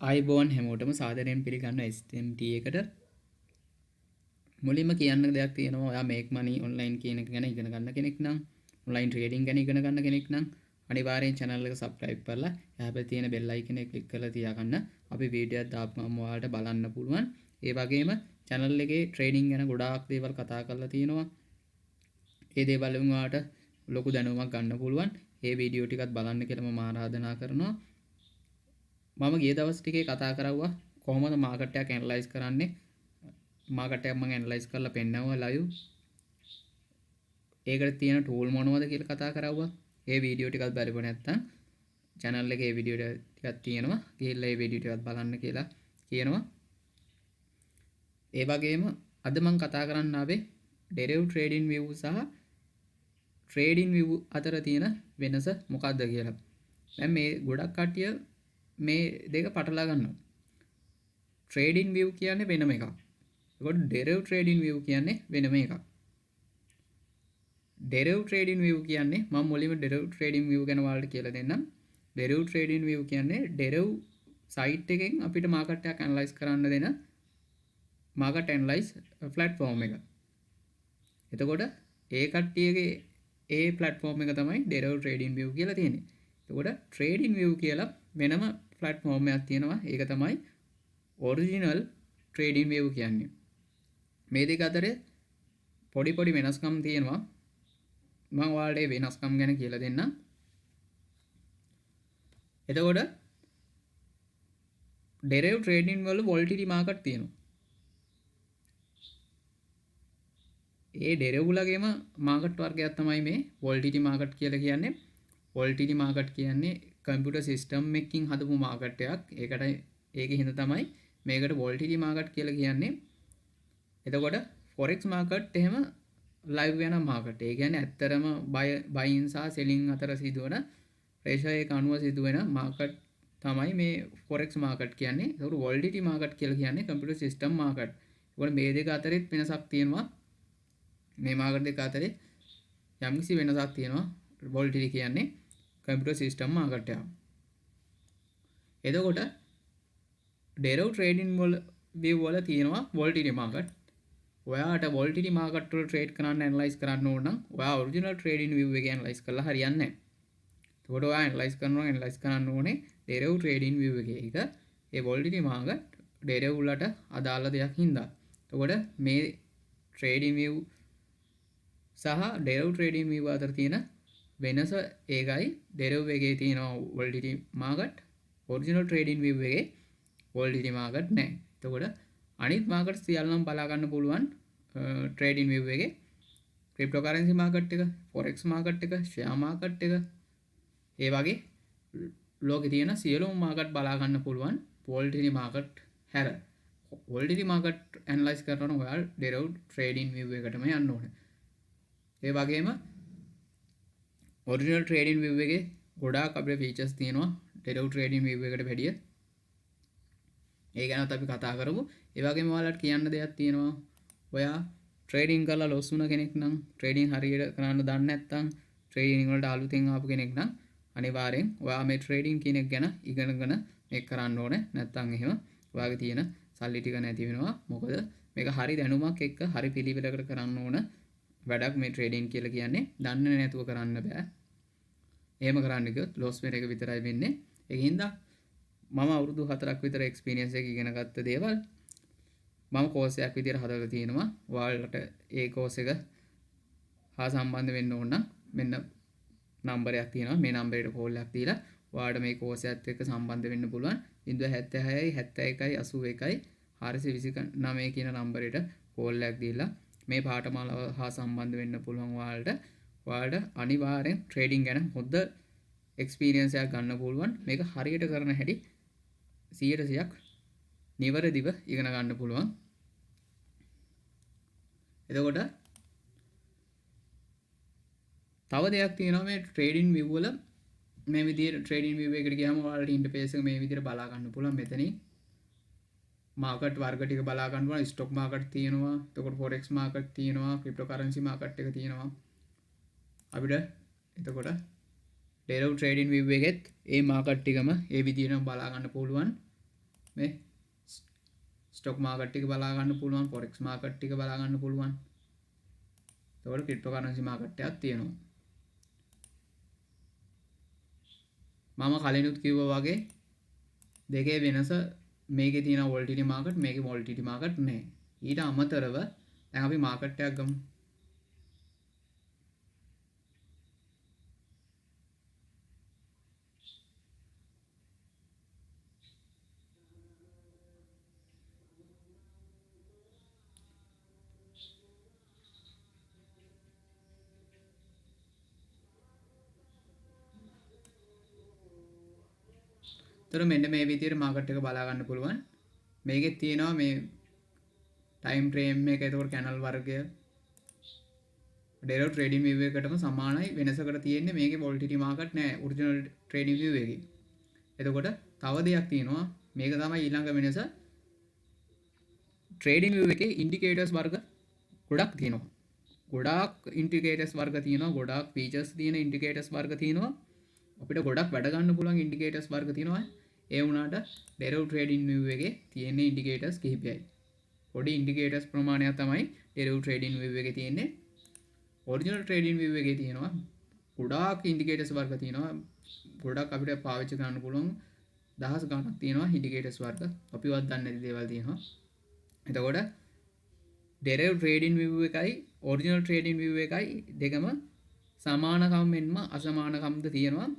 ආයිබෝන් හැමෝටම සාදරයෙන් පිළිගන්න SMT එකට මුලින්ම කියන්න දෙයක් තියෙනවා. ඔයා මේක් මනි ඔන්ලයින් කියන එක ගැන ඉගෙන ගන්න කෙනෙක් නම්, ඔන්ලයින් ට්‍රේඩින් ගැන ඉගෙන ගන්න කෙනෙක් නම් අනිවාර්යෙන් channel එක subscribe කරලා එහා පැත්තේ තියෙන bell icon එක click කරලා තියාගන්න. අපි වීඩියෝ එකක් දාපුවම ඔයාලට බලන්න පුළුවන්. ඒ වගේම channel එකේ ට්‍රේඩින් ගැන ගොඩාක් දේවල් කතා කරලා තියෙනවා. ඒ දේවල් වලින් ඔයාලට ලොකු දැනුමක් ගන්න පුළුවන්. මේ වීඩියෝ ටිකත් බලන්න කියලා මම ආරාධනා කරනවා. මම ගිය දවස් ටිකේ කතා කරවුවා කොහොමද මාකට් එකක් ඇනලයිස් කරන්නේ. මාකට් එකක් මම ඇනලයිස් කරලා පෙන්නනවා ලයිව්. ඒකට තියෙන ටූල් මොනවද කියලා කතා කරවුවා. ඒ වීඩියෝ ටිකත් බලපුව නැත්නම් channel එකේ වීඩියෝ ටිකක් තියෙනවා. ගිහිල්ලා ඒ වීඩියෝ ටිකත් බලන්න කියලා කියනවා. ඒ වගේම අද මම කතා කරන්න ආවේ Deriv trading view සහ trading view අතර තියෙන වෙනස මොකක්ද කියලා. දැන් මේ ගොඩක් කට්ටිය මේ දෙක පටලවා ගන්නවා. trading view කියන්නේ වෙනම එකක්. ඒකට Deriv trading view කියන්නේ වෙනම එකක්. Deriv trading view කියන්නේ මම මුලින්ම Deriv trading view ගැන ඔයාලට කියලා දෙන්නම්. Deriv trading view කියන්නේ Deriv site එකෙන් අපිට market එකක් analyze කරන්න දෙන market analyze platform එක. එතකොට ඒ කට්ටියගේ ඒ platform එක තමයි Deriv trading view කියලා තියෙන්නේ. එතකොට trading view කියලා වෙනම platform එකක් තියෙනවා. ඒක තමයි original trading view කියන්නේ. මේ දෙක අතර පොඩි වෙනස්කම් තියෙනවා. මම ඔයාලට ඒ වෙනස්කම් ගැන කියලා දෙන්නම්. එතකොට Deriv trading වල volatility market තියෙනවා. ඒ Deriv වලගේම market වර්ගයක් තමයි මේ volatility market කියලා කියන්නේ. volatility market කියන්නේ computer system එකකින් හදපු market එකක්. ඒකේ හින්දා තමයි මේකට volatility market කියලා කියන්නේ. එතකොට forex market එහෙම live වෙන market. ඒ කියන්නේ ඇත්තරම buying සහ selling අතර සිදුවන ratio එක අනුව සිදුවෙන market තමයි මේ forex market කියන්නේ. ඒකට volatility market කියලා කියන්නේ computer system market. ඒකට මේ දෙක අතරෙත් වෙනසක් තියෙනවා. මේ market දෙක අතරේ යම්කිසි වෙනසක් තියෙනවා. volatility කියන්නේ computer system market එක. එතකොට Deriv trading view වල තියෙනවා volatility market. ඔයාට volatility market වල trade කරන්න analyze කරන්න ඕන නම් ඔයා original trading view එක analyze කරලා හරියන්නේ නැහැ. එතකොට ඔයා analyze කරන්න ඕනේ Deriv trading view එකේ. ඒක ඒ volatility market Deriv වලට අදාළ දෙයක් හින්දා. එතකොට මේ trading view සහ Deriv trading view අතර තියෙන වෙනස ඒකයි. Deriv එකේ තියෙන volatility market original trading view එකේ volatility market නැහැ. එතකොට අනිත් market සියල්ලම බලා ගන්න පුළුවන් trading view එකේ cryptocurrency market එක, forex market එක, share market එක, ඒ වගේ ලෝකේ තියෙන සියලුම market බලා ගන්න පුළුවන් volatility market හැර. volatility market analyze කරනවා නම් ඔයාලා Deriv trading view එකටම යන්න ඕනේ. ඒ වගේම original trading view එකේ ගොඩාක් අපේ features තියෙනවා Deriv trading view එකට වැඩිය. ඒ ගැනත් අපි කතා කරමු. ඒ වගේම ඔයාලට කියන්න දෙයක් තියෙනවා. ඔයා ට්‍රේඩින් කරලා ලොස් වුණ කෙනෙක් නම්, ට්‍රේඩින් හරියට කරන්න දන්නේ නැත්නම්, ට්‍රේඩින් වලට අලුතෙන් ආපු කෙනෙක් නම් අනිවාර්යෙන් ඔයා මේ ට්‍රේඩින් කියන එක ගැන ඉගෙනගෙන මේක කරන්න ඕනේ. නැත්නම් එහෙම ඔයාගේ තියෙන සල්ලි ටික නැති වෙනවා. මොකද මේක හරි දැනුමක් එක්ක හරි පිළිවෙලකට කරන්න ඕන වැඩක් මේ ට්‍රේඩින් කියලා කියන්නේ. දන්නේ නැතුව කරන්න බෑ. එහෙම කරන්න ගියොත් ලොස් වෙන එක විතරයි වෙන්නේ. ඒකින්ද මම අවුරුදු 4ක් විතර එක්ස්පීරියන්ස් එක ඉගෙන ගත්ත දේවල් මම කෝස් එකක් විදියට හදලා තියෙනවා. ඔයාලට ඒ කෝස් එක හා සම්බන්ධ වෙන්න ඕන නම් මෙන්න නම්බරයක් තියෙනවා. මේ නම්බරයට කෝල් එකක් දීලා ඔයාලට මේ කෝස් එකත් එක්ක සම්බන්ධ වෙන්න පුළුවන්. 076යි 71යි 81යි 429 කියන නම්බරයට කෝල් එකක් දීලා මේ පාඨමාලාව හා සම්බන්ධ වෙන්න පුළුවන් ඔයාලට අනිවාර්යෙන් ට්‍රේඩින් ගැන හොඳ එක්ස්පීරියන්ස් එකක් ගන්න පුළුවන්. මේක හරියට කරන හැටි 100%ක් නිවැරදිව ඉගෙන ගන්න පුළුවන්. එතකොට තව දෙයක් තියෙනවා මේ ට්‍රේඩින් view වල. මේ විදිහට ට්‍රේඩින් view එකට ගියාම ඔයාලට ඉන්ටර්ෆේස් එක මේ විදිහට බලා ගන්න පුළුවන්. මෙතනින් මාකට් වර්ග ටික බලා ගන්න පුළුවන්. ස්ටොක් මාකට් තියෙනවා. එතකොට forex මාකට් තියෙනවා. cryptocurrency මාකට් එක තියෙනවා. අපිට එතකොට Deriv trading view එකෙත් ඒ මාකට් ටිකම ඒ විදිහටම බලා ගන්න පුළුවන්. මේ ස්ටොක් මාකට් එක බලා ගන්න පුළුවන්, forex මාකට් එක බලා ගන්න පුළුවන්. එතකොට ක්‍රිප්ටෝකරන්සි මාකට් එකක් තියෙනවා. මම කලිනුත් කිව්වා වගේ දෙකේ වෙනස මේකේ තියෙන වොලටිලිටි මාකට්, මේකේ වොලටිලිටි මාකට් නැහැ. ඊට අමතරව දැන් අපි මාකට් එකක් ගමු. එතකොට මෙන්න මේ විදිහට මාකට් එක බලා ගන්න පුළුවන්. මේකෙත් තියෙනවා මේ ටයිම් ෆ්‍රේම් එක, එතකොට කැනල් වර්ගය ඩෙරිව් ට්‍රේඩින් view එකටම සමානයි. වෙනසකට තියෙන්නේ මේකේ වොලටිලිටි මාකට් නෑ ඔරිජිනල් ට්‍රේඩින් view එකේ. එතකොට තව දෙයක් තියෙනවා. මේක තමයි ඊළඟ වෙනස. ට්‍රේඩින් view එකේ ඉන්ඩිකේටර්ස් වර්ග ගොඩක් තියෙනවා. ගොඩාක් ඉන්ඩිකේටර්ස් වර්ග තියෙනවා. ගොඩාක් ෆීචර්ස් තියෙන ඉන්ඩිකේටර්ස් වර්ග තියෙනවා. අපිට ගොඩක් වැඩ ගන්න පුළුවන් ඉන්ඩිකේටර්ස් වර්ග තියෙනවා. ඒ වුණාට ඩෙරිව් ට්‍රේඩින් view එකේ තියෙන ඉන්ඩිකේටර්ස් කිහිපයයි. පොඩි ඉන්ඩිකේටර්ස් ප්‍රමාණයක් තමයි ඩෙරිව් ට්‍රේඩින් view එකේ තියෙන්නේ. ඔරිජිනල් ට්‍රේඩින් view එකේ තියෙනවා ගොඩාක් ඉන්ඩිකේටර්ස් වර්ග තියෙනවා. ගොඩක් අපිට පාවිච්චි කරන්න පුළුවන් දහස් ගණනක් තියෙනවා ඉන්ඩිකේටර්ස් වර්ග. අපිවත් දන්නේ නැති දේවල් තියෙනවා. එතකොට ඩෙරිව් ට්‍රේඩින් view එකයි ඔරිජිනල් ට්‍රේඩින් view එකයි දෙකම සමානකම් මෙන්ම අසමානකම්ද තියෙනවා.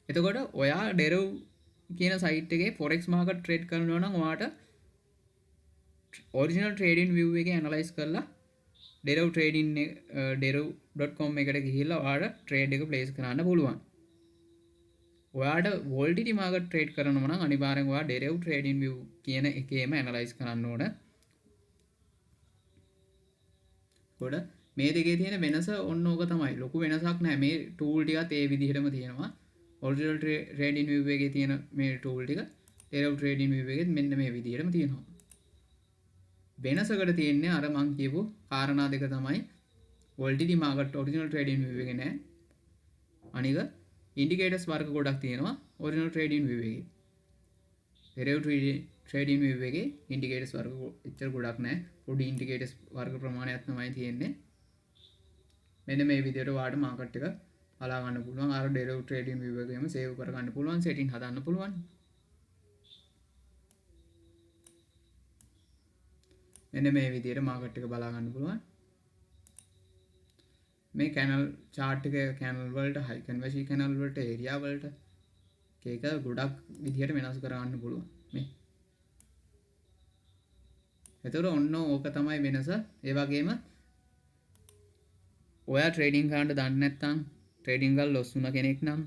එතකොට ඔයා ඩෙරිව් කියන සයිට් එකේ forex market trade කරනවා නම් ඔයාට ඔරිජිනල් ට්‍රේඩින් view එක ඇනලයිස් කරලා deriv.com එකට ගිහිල්ලා ඔයාට ට්‍රේඩ් එක ප්ලේස් කරන්න පුළුවන්. ඔයාට වොලටිලිටි මාකට් ට්‍රේඩ් කරනවා නම් අනිවාර්යෙන් ඔයා ඩෙරිව් ට්‍රේඩින් view කියන එකේම ඇනලයිස් කරන්න ඕන. කොට මේ දෙකේ තියෙන වෙනස ඔන්න ඕක තමයි. ලොකු වෙනසක් නැහැ. මේ ටූල් ටිකත් ඒ විදිහටම තියෙනවා. ඔරිජිනල් ට්‍රේඩින් view එකේ තියෙන මේ ටූල් ටික ඩෙරිව් ට්‍රේඩින් view එකෙත් මෙන්න මේ විදිහටම තියෙනවා. වෙනසකට තියෙන්නේ අර මං කියපු කාරණා දෙක තමයි. වොලටිලිටි මාකට් ඔරිජිනල් ට්‍රේඩින් view එකේ නෑ. අනික ඉන්ඩිකේටර්ස් වර්ග ගොඩක් තියෙනවා ඔරිජිනල් ට්‍රේඩින් view එකේ. ඩෙරිව් ට්‍රේඩින් view එකේ ඉන්ඩිකේටර්ස් වර්ග එච්චර ගොඩක් නෑ. පොඩි ඉන්ඩිකේටර්ස් වර්ග ප්‍රමාණයක් තමයි තියෙන්නේ. මෙන්න මේ විදිහට ඔයාලට මාකට් එක බලා ගන්න පුළුවන්. අර ඩෙරිව් ට්‍රේඩින් view එකේම සේව් කර ගන්න පුළුවන්, සෙටින් හදන්න පුළුවන්. මෙන්න මේ විදිහට මාකට් එක බලා ගන්න පුළුවන්. මේ කැනල් chart එක කැනල් වලට high conversion කැනල් වලට area වලට ඒක ගොඩක් විදිහට වෙනස් කරගන්න පුළුවන් මේ. එතකොට ඔන්න ඕක තමයි වෙනස. ඒ වගේම ඔයා ට්‍රේඩින් කරන්න දන්නේ නැත්නම් ට්‍රේඩින් ගල් ලොස් වුණ කෙනෙක් නම්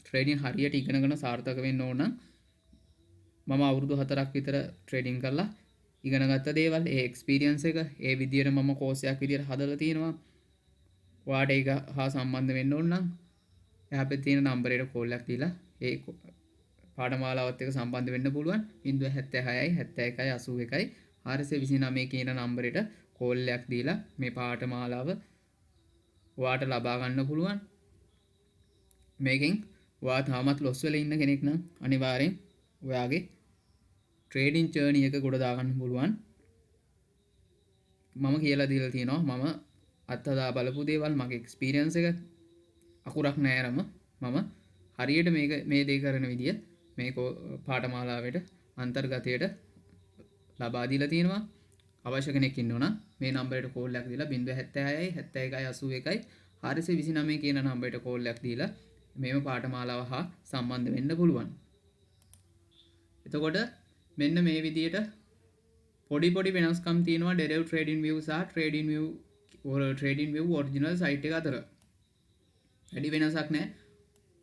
ට්‍රේඩින් හරියට ඉගෙනගෙන සාර්ථක වෙන්න ඕන නම් මම අවුරුදු 4ක් විතර ට්‍රේඩින් කරලා ඉගෙන ගත්ත දේවල් ඒ එක්ස්පීරියන්ස් එක ඒ විදිහට මම කෝස් එකක් විදිහට හදලා තියෙනවා. ඔයාට ඒක හා සම්බන්ධ වෙන්න ඕන නම් එහා පැත්තේ තියෙන නම්බරයට කෝල් එකක් දීලා ඒ පාඩමාලාවත් එක්ක සම්බන්ධ වෙන්න පුළුවන්. 076යි 71යි 81යි 429 කියන නම්බරයට කෝල් එකක් දීලා මේ පාඩමාලාව ඔයාට ලබා ගන්න පුළුවන්. මේකෙන් ඔයා තාමත් ලොස් වෙලා ඉන්න කෙනෙක් නම් අනිවාර්යෙන් ඔයාගේ ට්‍රේඩින් ජර්නි එක ගොඩ දාගන්න පුළුවන්. මම කියලා දීලා තියෙනවා මම අත්හදා බලපු දේවල් මගේ එක්ස්පීරියන්ස් එක අකුරක් නෑරම මම හරියට මේක මේ දේ කරන විදිය මේ පාඨමාලාවට අන්තර්ගතයට ලබා දීලා තියෙනවා. අවශ්‍ය කෙනෙක් ඉන්නවනම් මේ නම්බරයට කෝල් එකක් දීලා 076යි 71යි 81යි 429 කියන නම්බරයට කෝල් එකක් දීලා මේව පාඨමාලාව හා සම්බන්ධ වෙන්න පුළුවන්. එතකොට මෙන්න මේ විදියට පොඩි වෙනස්කම් තියෙනවා ඩෙරිව් ට්‍රේඩින් view සහ ට්‍රේඩින් view ඔරිජිනල් සයිට් එක අතර. වැඩි වෙනසක් නැහැ.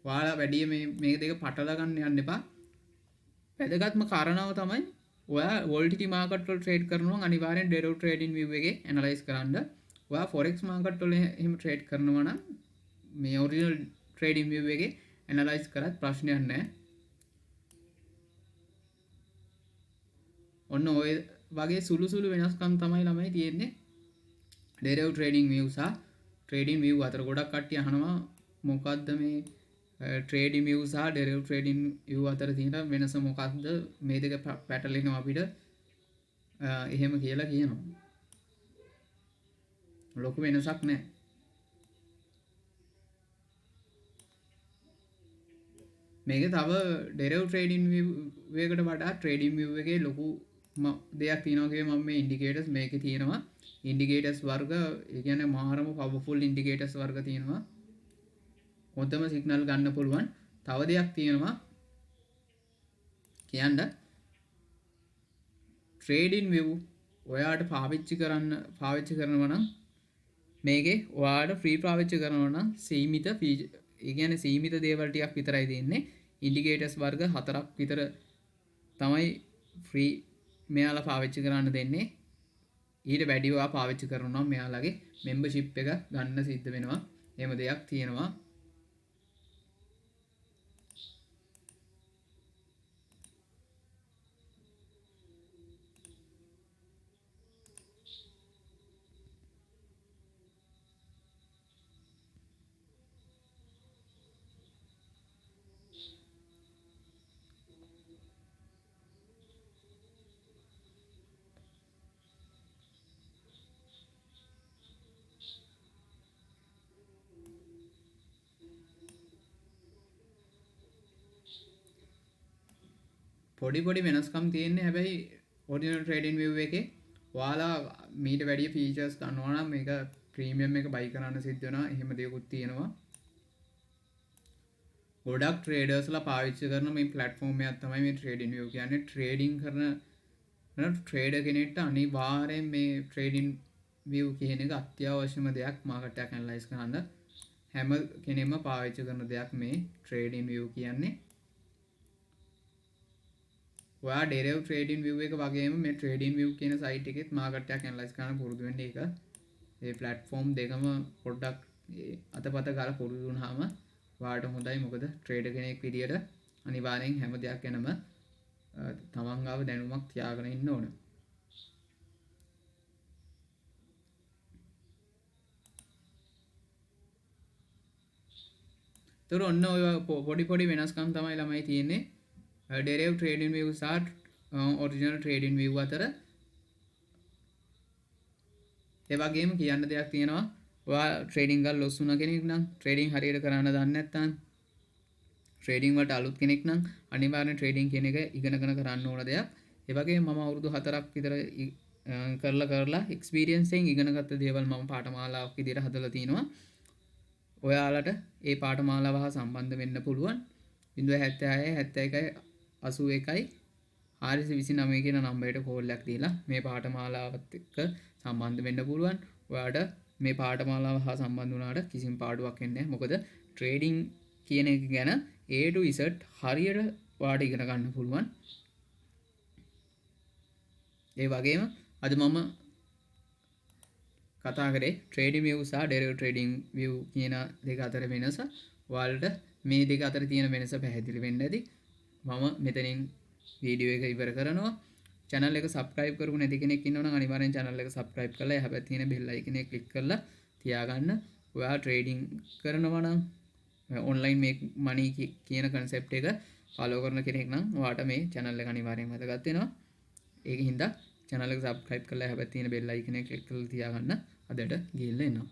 ඔයාලා වැඩි මේ දෙක පටලවා ගන්න යන්න එපා. වැදගත්ම කාරණාව තමයි ඔයා වොලටිලිටි මාකට් වල ට්‍රේඩ් කරනවා නම් අනිවාර්යෙන් ඩෙරිව් ට්‍රේඩින් view එකේ ඇනලයිස් කරන්න. ඔයා forex මාකට් වල එහෙම ට්‍රේඩ් කරනවා නම් මේ ඔරිජිනල් ට්‍රේඩින් view එකේ ඇනලයිස් කරත් ප්‍රශ්නයක් නැහැ. ඔන්න ඔය වගේ සුළු වෙනස්කම් තමයි ළමයි තියෙන්නේ ඩෙරිව් ට්‍රේඩින් view සහ ට්‍රේඩින් view අතර. ගොඩක් කට්ටිය අහනවා මොකද්ද මේ ට්‍රේඩින් view සහ ඩෙරිව් ට්‍රේඩින් view අතර තියෙන වෙනස මොකක්ද මේ දෙක පැටලෙනවා අපිට එහෙම කියලා කියනවා ලොකු වෙනසක් නැහැ මේක තව ඩෙරිව් ට්‍රේඩින් view එකකට වඩා ට්‍රේඩින් view එකේ ලොකු දෙයක් තියෙනවා කිව්වේ මම මේ ඉන්ඩිකේටර්ස් මේකේ තියෙනවා ඉන්ඩිකේටර්ස් වර්ග ඒ කියන්නේ මාරම පවර්ෆුල් ඉන්ඩිකේටර්ස් වර්ග තියෙනවා හොඳම සිග්නල් ගන්න පුළුවන් තව දෙයක් තියෙනවා කියන්න ට්‍රේඩින් view ඔයාට පාවිච්චි කරනවා නම් මේකේ ඔයාට ෆ්‍රී පාවිච්චි කරනවා නම් සීමිත ඒ කියන්නේ සීමිත දේවල් ටිකක් විතරයි තියෙන්නේ ඉන්ඩිකේටර්ස් වර්ග 4ක් විතර තමයි ෆ්‍රී මෙයාලා පාවිච්චි කරන්න දෙන්නේ ඊට වැඩිව ඔයා පාවිච්චි කරනවා නම් මෙයාලගේ membership එක ගන්න සිද්ධ වෙනවා එහෙම දෙයක් තියෙනවා පොඩි වෙනස්කම් තියෙන්නේ හැබැයි ඔරිජිනල් ට්‍රේඩින් view එකේ ඔයාලා මීට වැඩිය ෆීචර්ස් ගන්නවා නම් මේක ප්‍රීමියම් එක බයි කරන්න සිද්ධ වෙනවා එහෙම දේකුත් තියෙනවා ගොඩක් ට්‍රේඩර්ස්ලා පාවිච්චි කරන මේ ප්ලැට්ෆෝම් එකක් තමයි මේ ට්‍රේඩින් view කියන්නේ ට්‍රේඩින් කරන ට්‍රේඩර් කෙනෙක්ට අනිවාර්යෙන් මේ ට්‍රේඩින් view කියන එක අත්‍යවශ්‍යම දෙයක් මාකට් එක ඇනලයිස් කරන්න හැම කෙනෙක්ම පාවිච්චි කරන දෙයක් මේ ට්‍රේඩින් view කියන්නේ ඔයා ඩෙරිව් ට්‍රේඩින් view එක වගේම මේ ට්‍රේඩින් view කියන සයිට් එකෙත් මාකට් එක ඇනලයිස් කරන්න පුරුදු වෙන්න ඒක ඒ ප්ලැට්ෆෝම් දෙකම පොඩ්ඩක් අතපත ගාලා පුරුදු වුණාම ඔයාට හොඳයි මොකද ට්‍රේඩර් කෙනෙක් විදියට අනිවාර්යෙන් හැම දෙයක් ගැනම තමන් ගාව දැනුමක් තියාගෙන ඉන්න ඕන. ඒතර ඔන්න ඔය පොඩි වෙනස්කම් තමයි ළමයි තියෙන්නේ. Deriv trading view සහ original trading view අතර ඒ වගේම කියන්න දෙයක් තියෙනවා ඔයා ට්‍රේඩින් ගල් ලොස් වුණ කෙනෙක් නම් ට්‍රේඩින් හරියට කරන්න දන්නේ නැත්නම් ට්‍රේඩින් වලට අලුත් කෙනෙක් නම් අනිවාර්යෙන් ට්‍රේඩින් කියන එක ඉගෙනගෙන කරන්න ඕන දෙයක්. ඒ වගේම මම අවුරුදු 4ක් විතර කරලා එක්ස්පීරියන්ස් එකෙන් ඉගෙනගත්ත දේවල් මම පාඨමාලාවක් විදිහට හදලා තිනවා. ඔයාලට ඒ පාඨමාලාව හා සම්බන්ධ වෙන්න පුළුවන්. 076 71 81 429 කියන නම්බරයට කෝල් එකක් දීලා මේ පාඨමාලාවත් එක්ක සම්බන්ධ වෙන්න පුළුවන්. ඔයාට මේ පාඨමාලාව හා සම්බන්ධ වුණාට කිසිම පාඩුවක් වෙන්නේ නැහැ. මොකද ට්‍රේඩින් කියන එක ගැන A to Z හරියට ඔයාට ඉගෙන ගන්න පුළුවන්. ඒ වගේම අද මම කතා කරේ ට්‍රේඩින් view සහ ඩෙරිව් ට්‍රේඩින් view කියන දෙක අතර වෙනස. ඔයාලට මේ දෙක අතර තියෙන වෙනස පැහැදිලි වෙන්න ඇති. මම මෙතනින් වීඩියෝ එක ඉවර කරනවා. channel එක subscribe කරපු නැති කෙනෙක් ඉන්නවා නම් අනිවාර්යෙන් channel එක subscribe කරලා එහා පැත්තේ තියෙන bell icon එක click කරලා තියාගන්න. ඔයා trading කරනවා නම් online make money කියන concept එක follow කරන කෙනෙක් නම් ඔයාට මේ channel එක අනිවාර්යෙන් වැදගත් වෙනවා. ඒකින් හින්දා channel එක subscribe කරලා එහා පැත්තේ තියෙන bell icon එක click කරලා තියාගන්න. අදට ගිහිල්ලා එනවා.